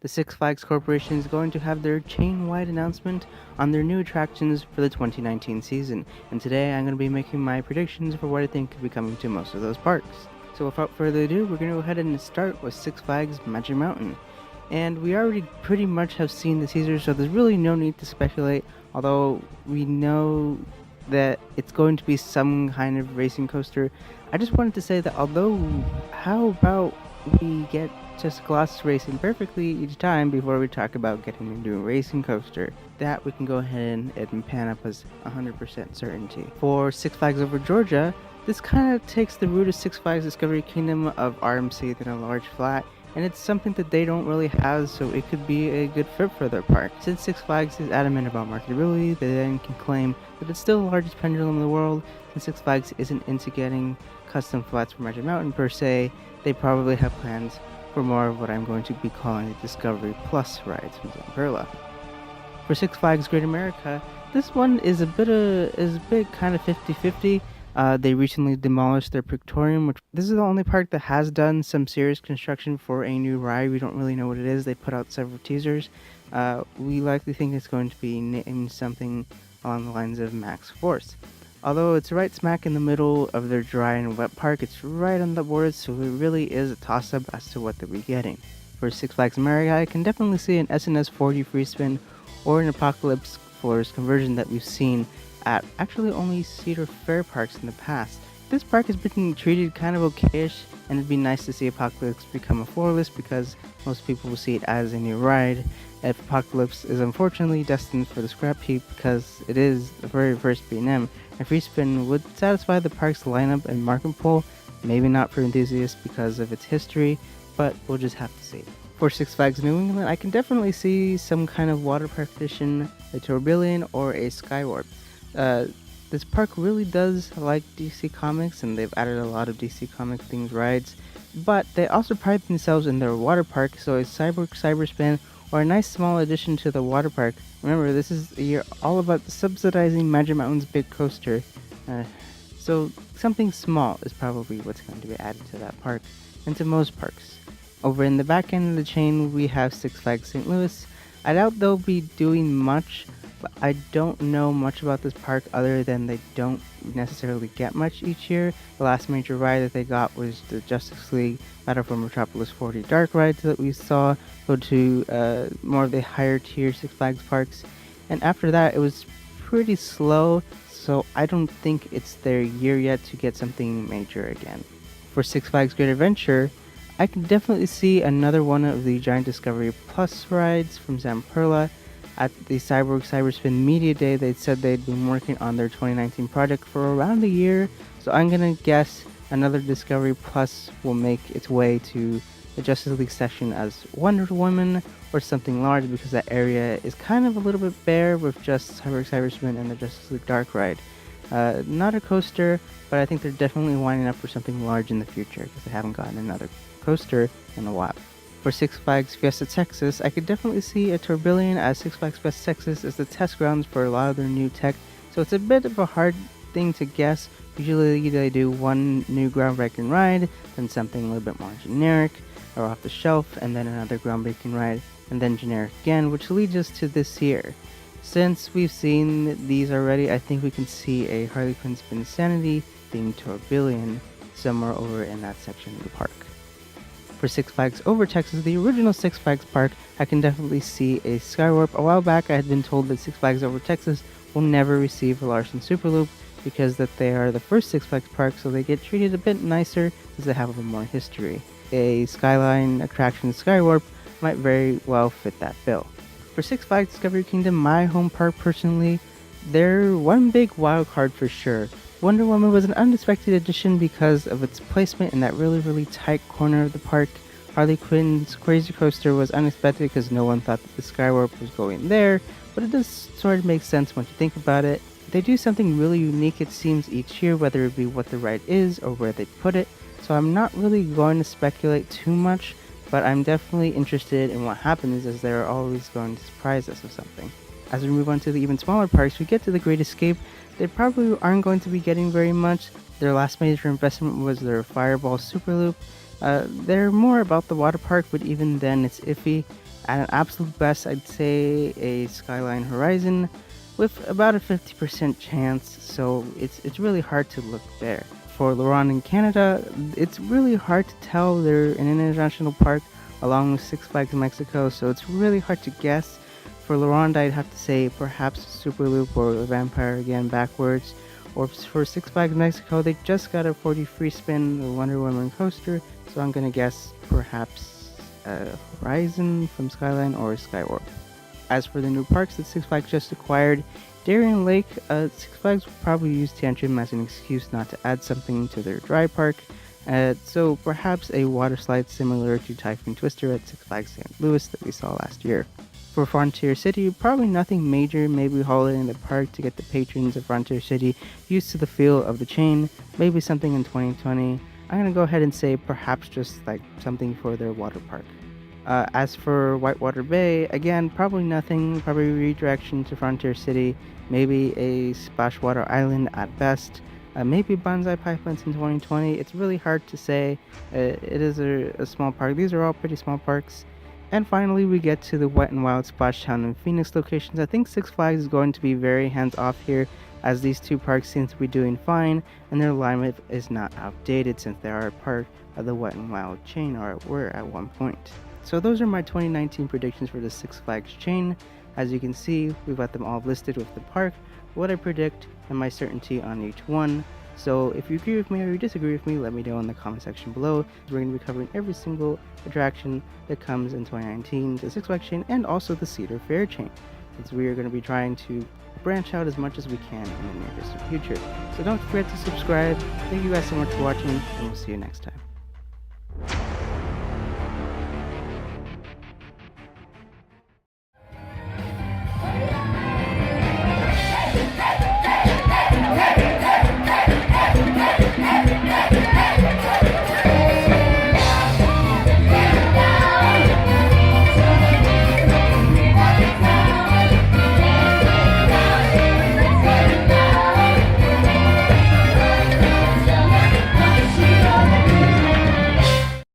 The Six Flags Corporation is going to have their chain-wide announcement on their new attractions for the 2019 season, and today I'm going to be making my predictions for what I think could be coming to most of those parks. So without further ado, we're going to go ahead and start with Six Flags Magic Mountain. And we already pretty much have seen the teaser, so there's really no need to speculate, although we know that it's going to be some kind of racing coaster. I just wanted to say that how about we get just gloss racing perfectly each time before we talk about getting into a racing coaster. That we can go ahead and pan up as 100% certainty. For Six Flags Over Georgia, this kind of takes the route of Six Flags Discovery Kingdom of RMC than a large flat, and it's something that they don't really have, so it could be a good fit for their park. Since Six Flags is adamant about marketability, they then can claim that it's still the largest pendulum in the world. Since Six Flags isn't into getting custom flats for Magic Mountain per se, they probably have plans for more of what I'm going to be calling the Discovery Plus rides from Zamperla. For Six Flags Great America, this one is a bit kind of 50-50. They recently demolished their Pictorium, which this is the only park that has done some serious construction for a new ride. We don't really know what it is. They put out several teasers. We likely think it's going to be named something along the lines of Max Force. Although it's right smack in the middle of their dry and wet park, it's right on the boards, so it really is a toss-up as to what they'll be getting. For Six Flags America, I can definitely see an SNS 4D free spin or an Apocalypse Floors conversion that we've seen at actually only Cedar Fair parks in the past. This park has been treated kind of okayish, and it'd be nice to see Apocalypse become a floorless because most people will see it as a new ride. If Apocalypse is unfortunately destined for the scrap heap because it is the very first B&M, a free spin would satisfy the park's lineup and market pull, maybe not for enthusiasts because of its history, but we'll just have to see. For Six Flags New England, I can definitely see some kind of water park edition, a Tourbillon, or a Skywarp. This park really does like DC Comics, and they've added a lot of DC Comic themed rides, but they also pride themselves in their water park, so a Cyborg Cyberspin or a nice small addition to the water park. Remember, this is a year all about subsidizing Magic Mountain's big coaster, so something small is probably what's going to be added to that park, and to most parks. Over in the back end of the chain, we have Six Flags St. Louis. I doubt they'll be doing much, but I don't know much about this park other than they don't necessarily get much each year. The last major ride that they got was the Justice League Battle for Metropolis 40 Dark rides that we saw go to more of the higher tier Six Flags parks. And after that, it was pretty slow, so I don't think it's their year yet to get something major again. For Six Flags Great Adventure, I can definitely see another one of the Giant Discovery Plus rides from Zamperla. At the Cyborg Cyberspin Media Day, they said they'd been working on their 2019 project for around a year, so I'm gonna guess another Discovery Plus will make its way to the Justice League section as Wonder Woman or something large, because that area is kind of a little bit bare with just Cyborg Cyberspin and the Justice League Dark ride. Not a coaster, but I think they're definitely lining up for something large in the future because they haven't gotten another coaster in a while. For Six Flags Fiesta Texas, I could definitely see a Tourbillon, as Six Flags Fiesta Texas is the test grounds for a lot of their new tech, so it's a bit of a hard thing to guess. Usually they do one new groundbreaking ride, then something a little bit more generic or off the shelf, and then another groundbreaking ride, and then generic again, which leads us to this year. Since we've seen these already, I think we can see a Harley Quinn Spin Sanity themed Tourbillon somewhere over in that section of the park. For Six Flags Over Texas, the original Six Flags park, I can definitely see a Skywarp. A while back, I had been told that Six Flags Over Texas will never receive a Larson Superloop because that they are the first Six Flags park, so they get treated a bit nicer as they have a little more history. A Skyline attraction Skywarp might very well fit that bill. For Six Flags Discovery Kingdom, my home park personally, they're one big wild card for sure. Wonder Woman was an unexpected addition because of its placement in that really tight corner of the park. Harley Quinn's Crazy Coaster was unexpected because no one thought that the Skywarp was going there, but it does sort of make sense once you think about it. They do something really unique, it seems, each year, whether it be what the ride is or where they put it, so I'm not really going to speculate too much, but I'm definitely interested in what happens, as they're always going to surprise us with something. As we move on to the even smaller parks, we get to the Great Escape. They probably aren't going to be getting very much. Their last major investment was their Fireball Superloop. They're more about the water park, but even then it's iffy. At an absolute best, I'd say a Skyline Horizon with about a 50% chance, so it's really hard to look there. For Laurent in Canada, it's really hard to tell. They're an international park along with Six Flags Mexico, so it's really hard to guess. For Laurent, I'd have to say perhaps Super Loop or Vampire again backwards. Or for Six Flags Mexico, they just got a 40 free spin, the Wonder Woman coaster, so I'm gonna guess perhaps Horizon from Skyline or Skywarp. As for the new parks that Six Flags just acquired, Darien Lake, Six Flags will probably use Tantrum as an excuse not to add something to their dry park, so perhaps a water slide similar to Typhoon Twister at Six Flags St. Louis that we saw last year. For Frontier City, probably nothing major, maybe Holiday in the Park to get the patrons of Frontier City used to the feel of the chain, maybe something in 2020. I'm gonna go ahead and say perhaps just like something for their water park. As for Whitewater Bay, again, probably nothing, probably redirection to Frontier City, maybe a Splashwater Island at best, maybe Banzai Pipelines in 2020. It's really hard to say. It is a small park. These are all pretty small parks. And finally, we get to the Wet n Wild Splash Town and Phoenix locations. I think Six Flags is going to be very hands-off here, as these two parks seem to be doing fine, and their alignment is not outdated since they are a part of the Wet n Wild chain, or were at one point. So those are my 2019 predictions for the Six Flags chain. As you can see, we've got them all listed with the park, what I predict, and my certainty on each one. So if you agree with me or you disagree with me, let me know in the comment section below. We're going to be covering every single attraction that comes in 2019, the Six Flags chain, and also the Cedar Fair chain, since we are going to be trying to branch out as much as we can in the near distant future. So don't forget to subscribe. Thank you guys so much for watching, and we'll see you next time.